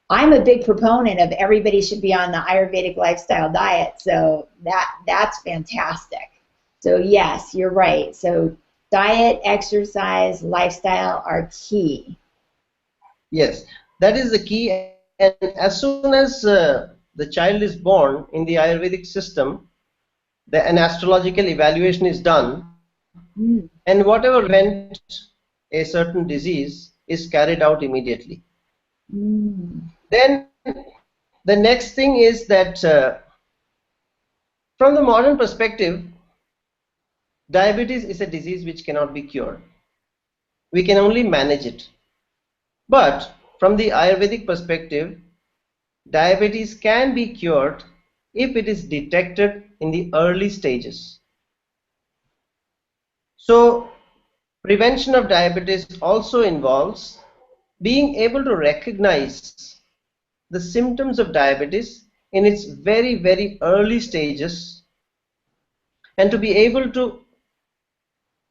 Speaker 1: I'm a big proponent of everybody should be on the Ayurvedic lifestyle diet. So that's fantastic. So yes, you're right. So diet, exercise, lifestyle are key.
Speaker 2: Yes, that is the key. And as soon as the child is born in the Ayurvedic system, an astrological evaluation is done,
Speaker 1: Mm.
Speaker 2: and whatever prevent a certain disease is carried out immediately.
Speaker 1: Mm.
Speaker 2: Then the next thing is that from the modern perspective, diabetes is a disease which cannot be cured. We can only manage it. But from the Ayurvedic perspective, diabetes can be cured if it is detected in the early stages. So prevention of diabetes also involves being able to recognize the symptoms of diabetes in its very, very early stages, and to be able to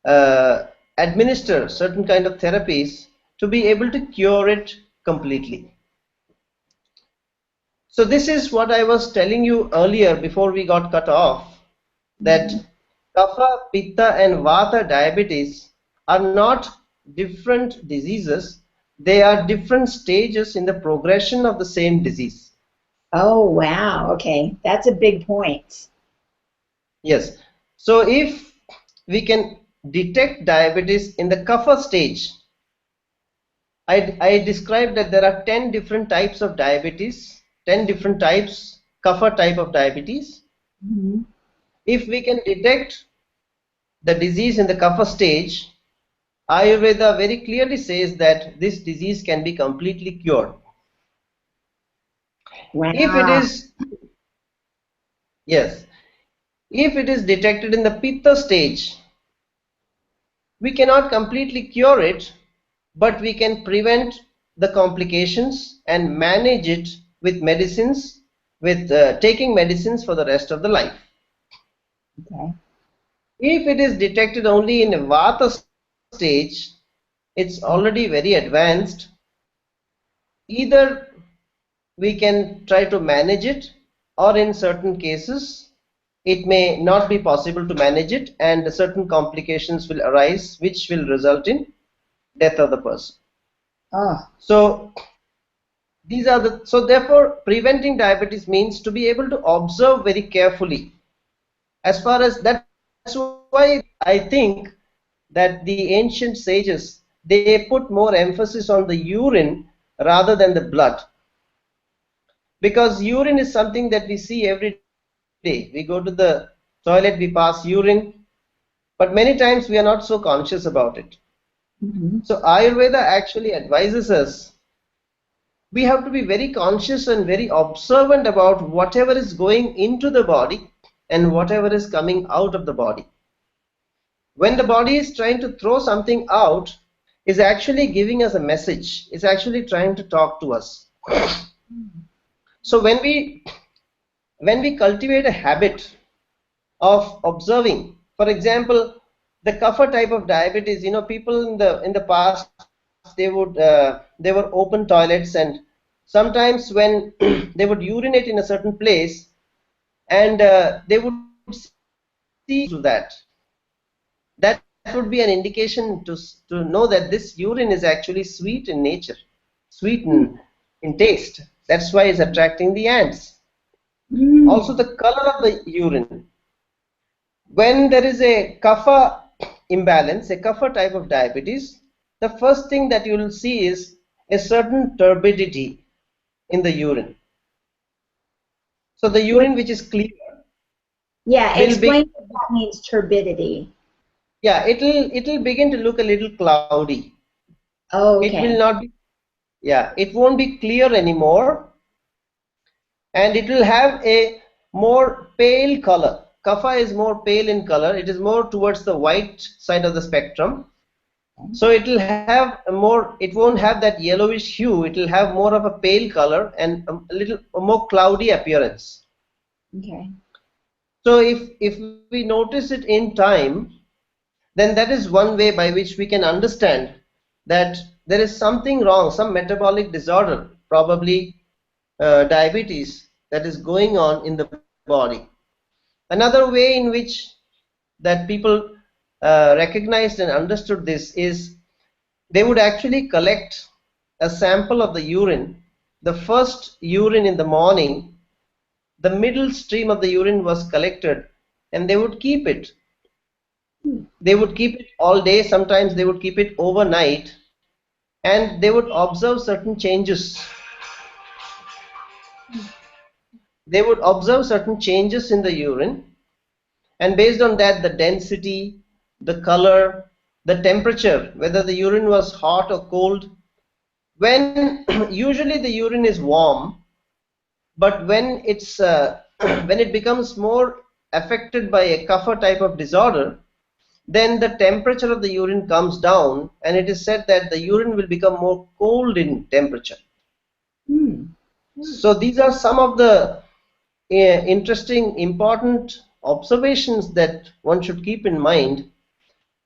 Speaker 2: uh, administer certain kind of therapies to be able to cure it completely. So this is what I was telling you earlier before we got cut off, that
Speaker 1: Mhm.
Speaker 2: kapha, pitta and vata diabetes are not different diseases. They are different stages in the progression of the same disease.
Speaker 1: Oh, wow. Okay. That's a big point.
Speaker 2: Yes. So if we can detect diabetes in the kapha stage, I described that there are 10 different types of diabetes, 10 different types, kapha type of diabetes.
Speaker 1: Mhm.
Speaker 2: If we can detect the disease in the kapha stage, Ayurveda very clearly says that this disease can be completely cured. If it
Speaker 1: Wow.
Speaker 2: is, yes, if it is detected in the pitta stage, we cannot completely cure it, but we can prevent the complications and manage it with medicines, with taking medicines for the rest of the life.
Speaker 1: Okay.
Speaker 2: If it is detected only in a vata stage, it's already very advanced. Either we can try to manage it, or in certain cases it may not be possible to manage it and certain complications will arise which will result in death of the person.
Speaker 1: Oh,
Speaker 2: So these are the, so therefore preventing diabetes means to be able to observe very carefully. As far as, that's why I think that the ancient sages, they put more emphasis on the urine rather than the blood, because urine is something that we see every day. We go to the toilet, we pass urine, but many times we are not so conscious about it.
Speaker 1: mhm.
Speaker 2: So Ayurveda actually advises us, we have to be very conscious and very observant about whatever is going into the body and whatever is coming out of the body. When the body is trying to throw something out, is actually giving us a message, is actually trying to talk to us. So when we cultivate a habit of observing, for example, the kapha type of diabetes, people in the past, they were open toilets, and sometimes when they would urinate in a certain place, and they would see that would be an indication to know that this urine is actually sweet in nature, sweet in taste. That's why it's attracting the ants. Also
Speaker 1: Mm.
Speaker 2: the color of the urine. When there is a kapha imbalance, a kapha type of diabetes, the first thing that you will see is a certain turbidity in the urine. So the
Speaker 1: What?
Speaker 2: urine which is clear
Speaker 1: Yeah,
Speaker 2: will be,
Speaker 1: explain what that means, turbidity.
Speaker 2: yeah, it'll begin to look a little cloudy.
Speaker 1: Oh,
Speaker 2: It will
Speaker 1: okay.
Speaker 2: not be, yeah, it won't be clear anymore, and it will have a more pale color. Kapha is more pale in color. It is more towards the white side of the spectrum. So it will have a more, it won't have that yellowish hue, it will have more of a pale color and a little more cloudy appearance.
Speaker 1: Okay.
Speaker 2: So if we notice it in time, then that is one way by which we can understand that there is something wrong, some metabolic disorder, probably diabetes, that is going on in the body. Another way in which that people recognized and understood this is, they would actually collect a sample of the urine, the first urine in the morning, the middle stream of the urine was collected, and they would keep it.
Speaker 1: Hmm.
Speaker 2: They would keep it all day, sometimes they would keep it overnight, and they would observe certain changes. They would observe certain changes in the urine, and based on that, the density, the color, the temperature, whether the urine was hot or cold. When usually the urine is warm, but when it's when it becomes more affected by a kapha type of disorder, then the temperature of the urine comes down, and it is said that the urine will become more cold in temperature.
Speaker 1: Hmm.
Speaker 2: So these are some of the interesting, important observations that one should keep in mind,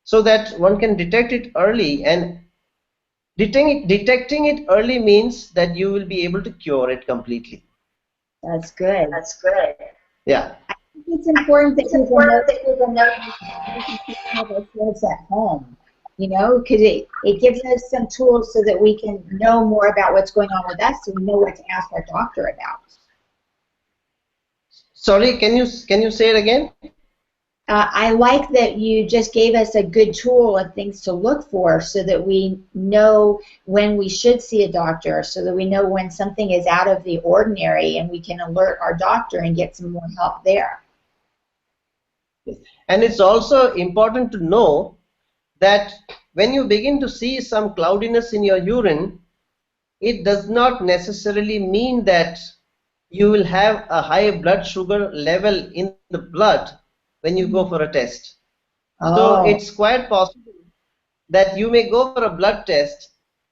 Speaker 2: so that one can detect it early and Detecting it early means that you will be able to cure it completely.
Speaker 1: That's good.
Speaker 2: That's good. Yeah.
Speaker 1: I think it's important that
Speaker 2: It's
Speaker 1: people know
Speaker 2: important that people know.
Speaker 1: we can take care of ourselves at home, because it gives us some tools so that we can know more about what's going on with us so we know what to ask our doctor about.
Speaker 2: Sorry, can you say it again?
Speaker 1: I like that you just gave us a good tool of things to look for so that we know when we should see a doctor, so that we know when something is out of the ordinary and we can alert our doctor and get some more help there.
Speaker 2: And it's also important to know that when you begin to see some cloudiness in your urine, it does not necessarily mean that you will have a high blood sugar level in the blood when you go for a test. So
Speaker 1: Oh,
Speaker 2: it's quite possible that you may go for a blood test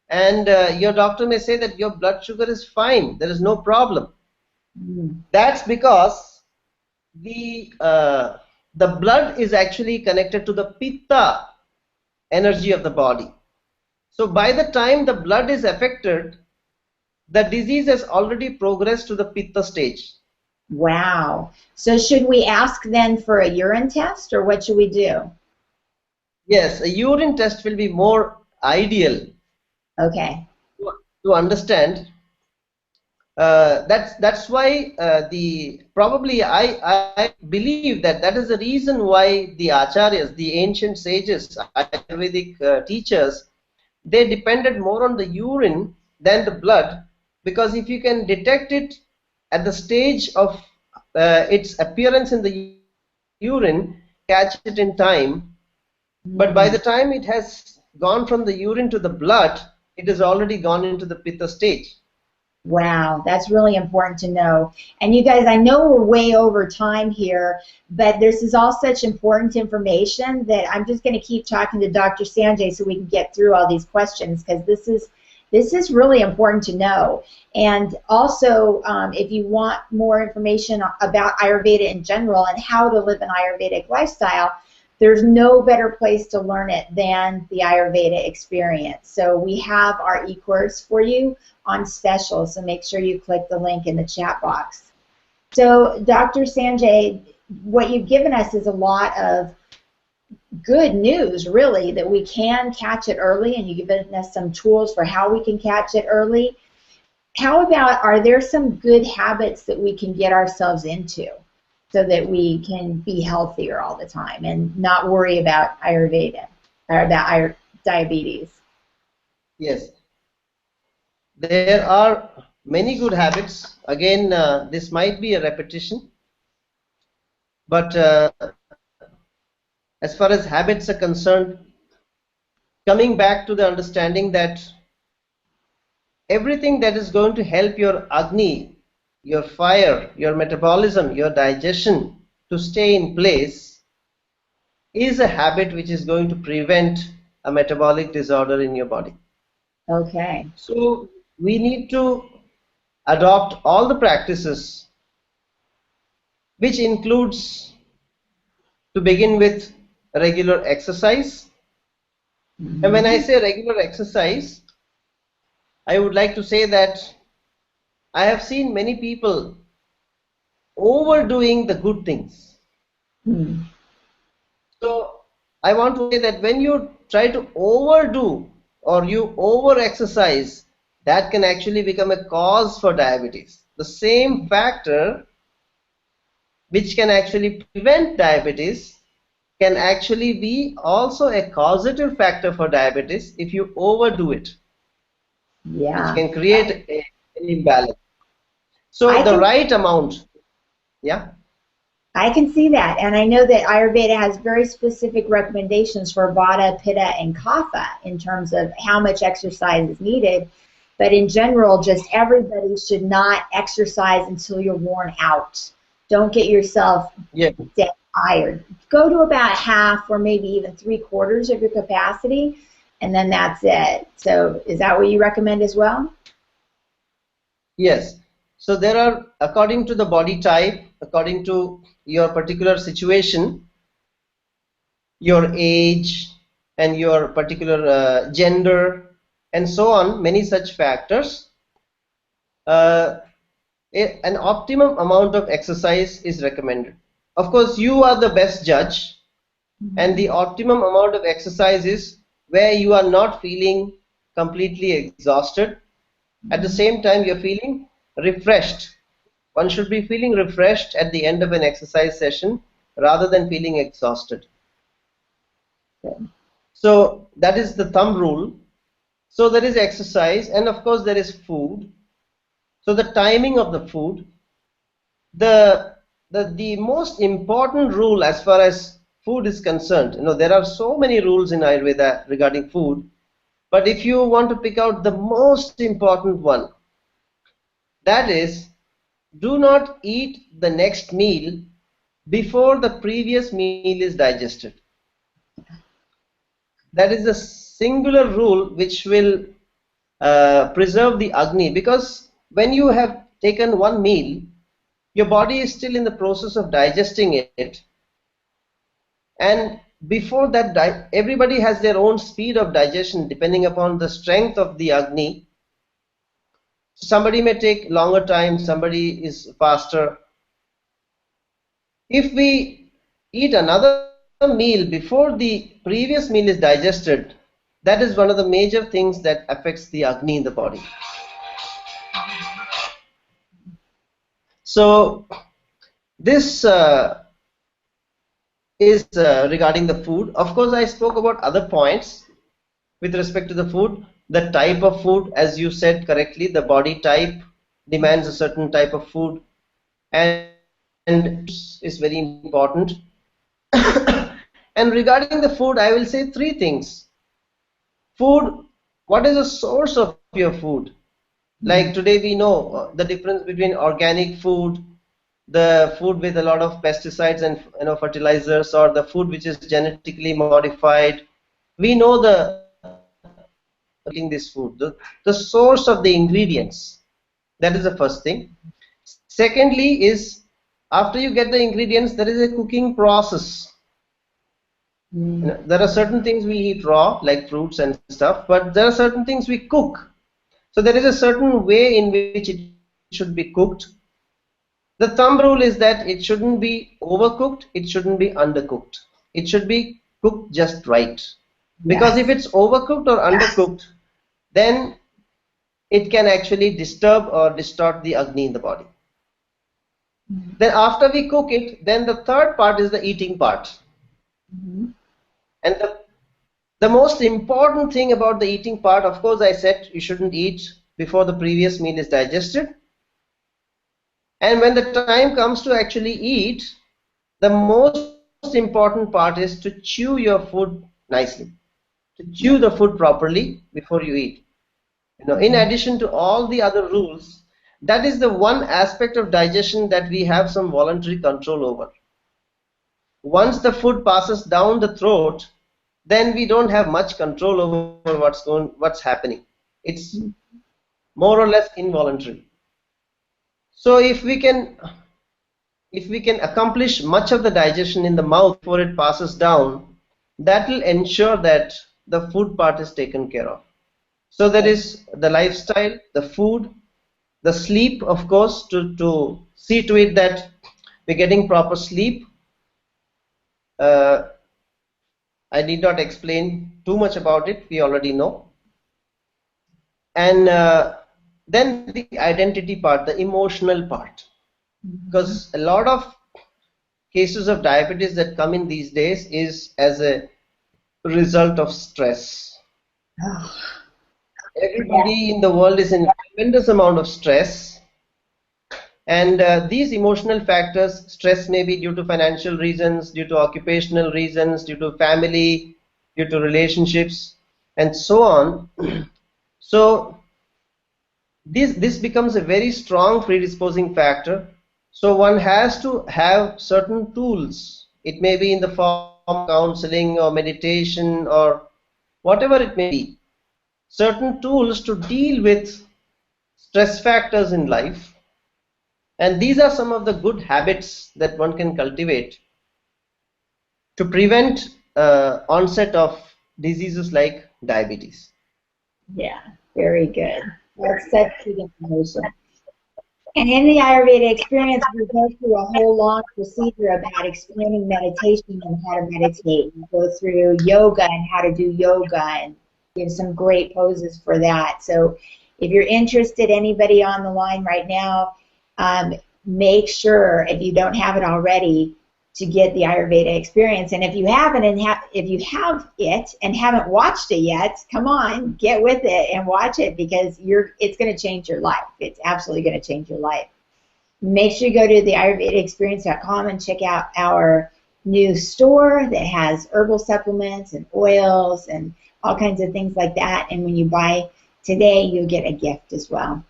Speaker 2: and your doctor may say that your blood sugar is fine, there is no problem.
Speaker 1: mm,
Speaker 2: That's because the uh, the blood is actually connected to the pitta energy of the body. So by the time the blood is affected, the disease has already progressed to the pitta stage.
Speaker 1: wow. So should we ask then for a urine test or what should we do?
Speaker 2: Yes, a urine test will be more ideal
Speaker 1: Okay.
Speaker 2: to understand. That's why the probably I believe that that is the reason why the acharyas, the ancient sages, Ayurvedic teachers, they depended more on the urine than the blood, because if you can detect it at the stage of its appearance in the urine, catch it in time, but by
Speaker 1: Mm.
Speaker 2: the time it has gone from the urine to the blood, it has already gone into the pitta stage.
Speaker 1: Wow, that's really important to know. And you guys, I know we're way over time here, but this is all such important information that I'm just going to keep talking to Dr. Sanjay so we can get through all these questions because this is really important to know. And also, if you want more information about Ayurveda in general and how to live an Ayurvedic lifestyle, there's no better place to learn it than the Ayurveda experience. So we have our e-course for you on special, so make sure you click the link in the chat box. So Dr. Sanjay, what you've given us is a lot of good news, really, that we can catch it early, and you've given us some tools for how we can catch it early. How about, are there some good habits that we can get ourselves into so that we can be healthier all the time and not worry about Ayurveda or about diabetes?
Speaker 2: Yes, there are many good habits. Again, this might be a repetition, but as far as habits are concerned, coming back to the understanding that everything that is going to help your Agni, your fire, your metabolism, your digestion to stay in place is a habit which is going to prevent a metabolic disorder in your body.
Speaker 1: Okay.
Speaker 2: So we need to adopt all the practices, which includes, to begin with, regular exercise. And when I
Speaker 1: Mm-hmm.
Speaker 2: say regular exercise, I would like to say that I have seen many people overdoing the good things.
Speaker 1: Mm.
Speaker 2: So I want to say that when you try to overdo or you over exercise, that can actually become a cause for diabetes. The same factor which can actually prevent diabetes can actually be also a causative factor for diabetes if you overdo it, which
Speaker 1: Yeah.
Speaker 2: can create an imbalance. So
Speaker 1: I
Speaker 2: the
Speaker 1: can
Speaker 2: right amount, yeah,
Speaker 1: I can see that, and I know that Ayurveda has very specific recommendations for Vata, Pitta, and Kapha in terms of how much exercise is needed. But in general, just everybody should not exercise until you're worn out. Don't get yourself
Speaker 2: yeah,
Speaker 1: dead tired. Go to about half or maybe even three-quarters of your capacity, and then that's it. So is that what you recommend as well?
Speaker 2: yes. So there are, according to the body type, according to your particular situation, your age, and your particular gender. and so on, many such factors. Uh, an optimum amount of exercise is recommended. Of course, you are the best judge, and the optimum amount of exercise is where you are not feeling completely exhausted. At the same time, you're feeling refreshed. One should be feeling refreshed at the end of an exercise session rather than feeling exhausted. So that is the thumb rule. So there is exercise, and of course there is food. So the timing of the food, the most important rule as far as food is concerned, there are so many rules in Ayurveda regarding food, but if you want to pick out the most important one, that is, do not eat the next meal before the previous meal is digested. That is a singular rule which will preserve the Agni, because when you have taken one meal, your body is still in the process of digesting it, and before that, everybody has their own speed of digestion depending upon the strength of the Agni. Somebody may take longer time, somebody is faster. If we eat another meal before the previous meal is digested, that is one of the major things that affects the Agni in the body. So this is regarding the food. Of course, I spoke about other points with respect to the food. The type of food, as you said correctly, the body type demands a certain type of food, and is very important. And regarding the food, I will say three things. Food, what is the source of your food? Like today we know the difference between organic food, the food with a lot of pesticides and fertilizers, or the food which is genetically modified. We know the eating this food, the source of the ingredients. That is the first thing. Secondly is, after you get the ingredients, there is a cooking process. There are certain things we eat raw, like fruits and stuff, but there are certain things we cook. So there is a certain way in which it should be cooked. The thumb rule is that it shouldn't be overcooked, it shouldn't be undercooked. It should be cooked just right. Because if it's overcooked or undercooked, then it can actually disturb or distort the Agni in the body. Then after we cook it, then the third part is the eating part. And the most important thing about the eating part, of course, I said you shouldn't eat before the previous meal is digested. And when the time comes to actually eat, the most important part is to chew your food nicely, to chew the food properly before you eat. In addition to all the other rules, that is the one aspect of digestion that we have some voluntary control over. Once the food passes down the throat, then we don't have much control over what's happening. It's more or less involuntary. So if we can accomplish much of the digestion in the mouth before it passes down, that will ensure that the food part is taken care of. So there is the lifestyle, the food, the sleep, of course, to see to it that we're getting proper sleep. I need not explain too much about it, we already know. And then the identity part, the emotional part. Because a lot of cases of diabetes that come in these days is as a result of stress. Everybody in the world is in a tremendous amount of stress, and these emotional factors, stress may be due to financial reasons, due to occupational reasons, due to family, due to relationships, and so on. So this becomes a very strong predisposing factor. So one has to have certain tools. It may be in the form of counseling or meditation or whatever it may be. Certain tools to deal with stress factors in life. And these are some of the good habits that one can cultivate to prevent onset of diseases like diabetes.
Speaker 1: Yeah, very good. That's such good information. And in the Ayurveda experience, we go through a whole long procedure about explaining meditation and how to meditate. We go through yoga and how to do yoga and give some great poses for that. So if you're interested, anybody on the line right now, um, make sure, if you don't have it already, to get the Ayurveda experience. And if you haven't, and if you have it and haven't watched it yet, come on, get with it and watch it, because it's going to change your life. It's absolutely going to change your life. Make sure you go to the ayurvedaexperience.com and check out our new store that has herbal supplements and oils and all kinds of things like that. And when you buy today, you'll get a gift as well.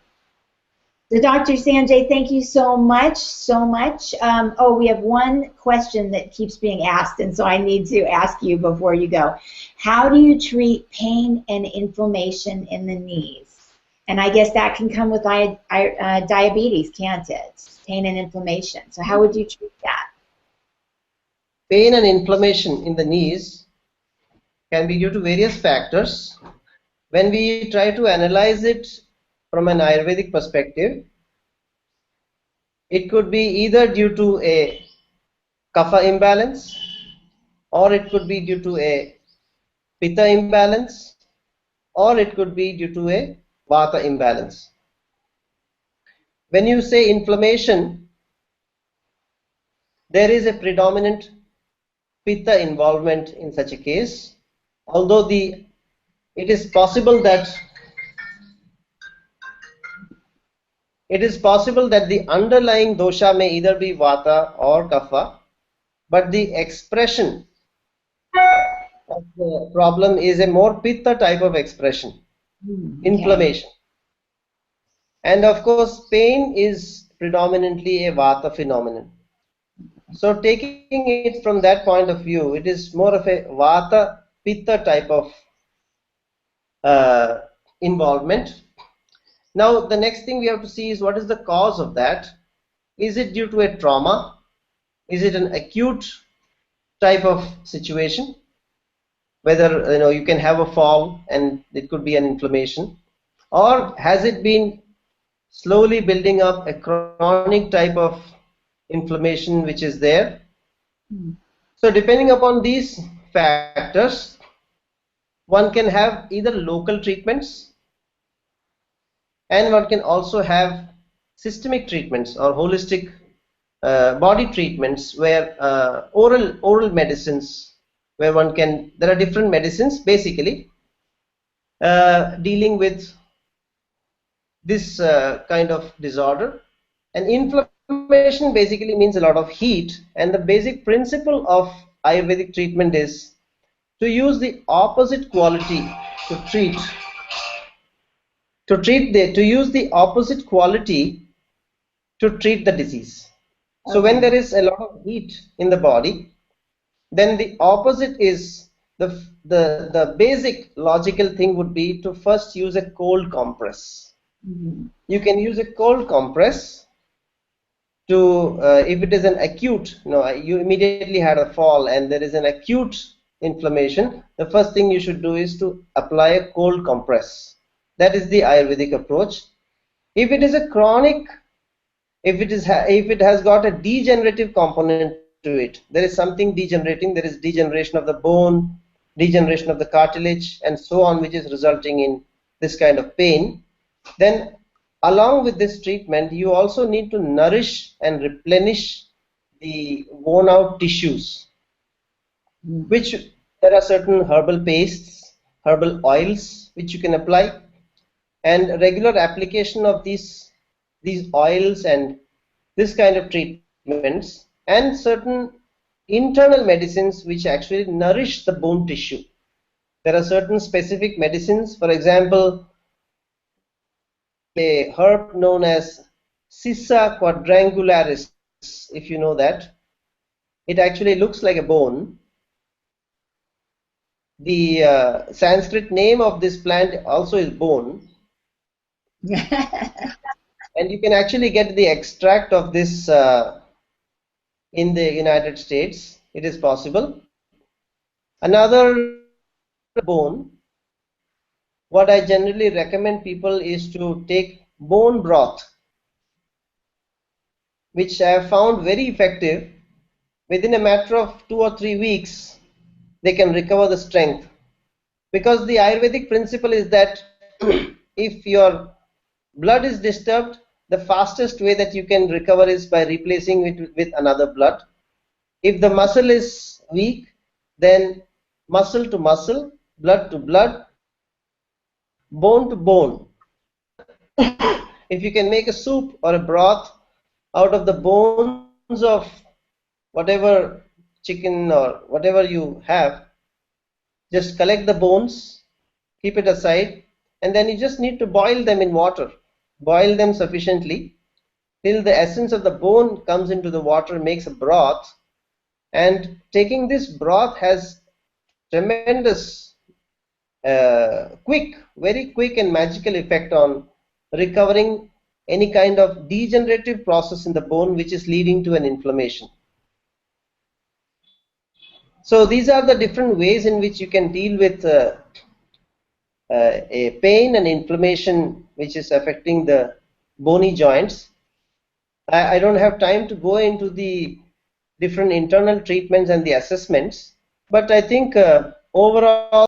Speaker 1: So Dr. Sanjay, thank you so much, so much. We have one question that keeps being asked, and so I need to ask you before you go. How do you treat pain and inflammation in the knees? And I guess that can come with diabetes, can't it? Pain and inflammation. So how would you treat that?
Speaker 2: Pain and inflammation in the knees can be due to various factors. When we try to analyze it from an Ayurvedic perspective, it could be either due to a kapha imbalance, or it could be due to a pitta imbalance, or it could be due to a vata imbalance. When you say inflammation, there is a predominant pitta involvement in such a case, although it is possible that the underlying dosha may either be vata or kapha, but the expression of the problem is a more pitta type of expression, inflammation. And of course, pain is predominantly a vata phenomenon. So taking it from that point of view, it is more of a vata pitta type of involvement. Now, the next thing we have to see is what is the cause of that. Is it due to a trauma? Is it an acute type of situation? Whether you can have a fall and it could be an inflammation, or has it been slowly building up a chronic type of inflammation which is there? So depending upon these factors, one can have either local treatments, and one can also have systemic treatments or holistic body treatments, where oral medicines, where there are different medicines basically dealing with this kind of disorder. And inflammation basically means a lot of heat, and the basic principle of Ayurvedic treatment is to use the opposite quality to use the opposite quality to treat the disease. So when there is a lot of heat in the body, then the opposite is the basic logical thing would be to first use a cold compress. You can use a cold compress to if it is an acute, you immediately had a fall and there is an acute inflammation, the first thing you should do is to apply a cold compress. That is the Ayurvedic approach. If it is a chronic, if it has got a degenerative component to it, there is something degenerating, there is degeneration of the bone, degeneration of the cartilage, and so on, which is resulting in this kind of pain, then along with this treatment, you also need to nourish and replenish the worn out tissues, which there are certain herbal pastes, herbal oils which you can apply, and regular application of these oils and this kind of treatments, and certain internal medicines which actually nourish the bone tissue. There are certain specific medicines, for example, a herb known as Sissa quadrangularis, if you know that. It actually looks like a bone. The Sanskrit name of this plant also is bone. And you can actually get the extract of this in the United States. It is possible. Another bone what I generally recommend people is to take bone broth, which I have found very effective. Within a matter of 2 or 3 weeks, they can recover the strength. Because the Ayurvedic principle is that if your blood is disturbed, the fastest way that you can recover is by replacing it with another blood. If the muscle is weak, then muscle to muscle, blood to blood, bone to bone. If you can make a soup or a broth out of the bones of whatever chicken or whatever you have, just collect the bones, keep it aside, and then you just need to boil them in water. Boil them sufficiently till the essence of the bone comes into the water, makes a broth, and taking this broth has tremendous very quick and magical effect on recovering any kind of degenerative process in the bone which is leading to an inflammation. So these are the different ways in which you can deal with a pain and inflammation which is affecting the bony joints. I don't have time to go into the different internal treatments and the assessments, but I think overall